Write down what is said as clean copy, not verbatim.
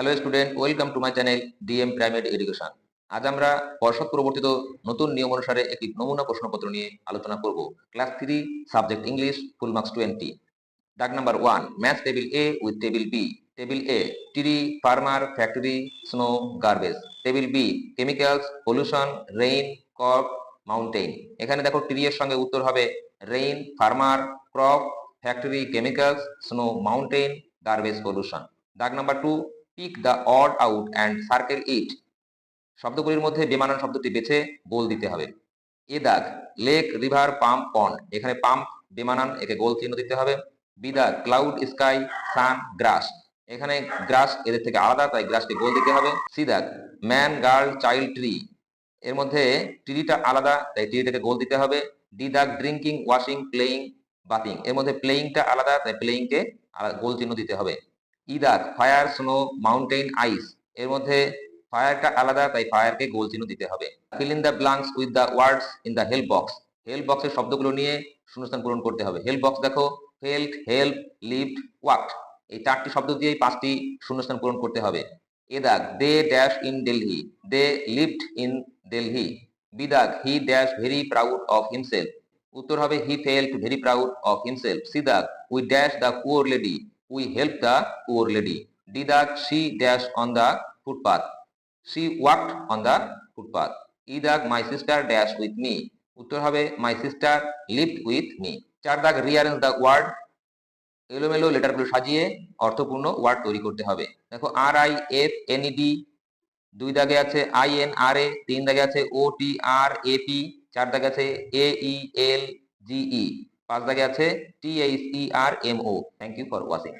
Hello student, welcome to my channel DM primary education. আজ আমরা পর্ষদ প্রবর্তিত নতুন নিয়ম অনুসারে একটি নমুনা প্রশ্নপত্র নিয়ে আলোচনা করব। Class 3 subject English, full marks 20। দাগ number 1, match table A with table B. Table A, tree, farmer, factory, snow, garbage. Table B, chemicals, pollution, rain, crop, mountain. এখানে দেখো ট্রি এর সঙ্গে উত্তর হবে rain, farmer, crop, factory, chemicals, snow, mountain, garbage, pollution. দাগ number 2, pick the odd out and circle it. শব্দগুলির মধ্যে বেমানান শব্দটি বেছে গোল দিতে হবে। এ দাগ, লেক, রিভার, পাম্প, পন্ড। এখানে পাম্প বেমানান, একে গোল চিহ্ন দিতে হবে। বি দাগ, ক্লাউড, স্কাই, সান, গ্রাস। এখানে গ্রাস এদের থেকে আলাদা, তাই গ্রাসকে গোল দিতে হবে। সি দাগ, ম্যান, গার্ল, চাইল্ড, ট্রি। এর মধ্যে ট্রিটা আলাদা, তাই ট্রিটাকে গোল দিতে হবে। ডি দাগ, ড্রিঙ্কিং, ওয়াশিং, প্লেইং, বাথিং। এর মধ্যে প্লেইংটা আলাদা, তাই প্লেইংকে গোল চিহ্ন দিতে হবে। ই দাগ, ফায়ার, স্নো, মাউন্টেন, আইস। এর মধ্যে ফায়ারটা আলাদা, তাই ফায়ারকে গোল চিহ্ন দিতে হবে। Fill in the blanks with the words in the help box. Help বক্সের শব্দগুলো নিয়ে শূন্যস্থান পূরণ করতে হবে। হেল্প বক্স দেখো, হেল্প, হেল্প, লিফট, ওয়াকড। এই 4টি শব্দ দিয়েই 5টি শূন্যস্থান পূরণ করতে হবে। এ দাগ, they dash in Delhi. They lived in Delhi. B দাগ, he dash very proud of himself. উত্তর হবে he felt very proud of himself. C দাগ, we dash the poor lady. We help the poor lady. D দাগ, she dash on the footpath. She walked on the footpath. E দাগ, my sister dash with me. উত্তর হবে my sister lived with me. 4 দাগ, rearrange the word. এলোমেলো লেটারগুলো সাজিয়ে অর্থপূর্ণ word তৈরি করতে হবে। দেখো, R I F N E D. 2 দাগে আছে আই এন আর এ। 3 দাগে আছে ও টি আর এ পি। 4 দাগে আছে এ ই এল জি ই। 5 দাগে আছে T H E R M O. Thank you for watching.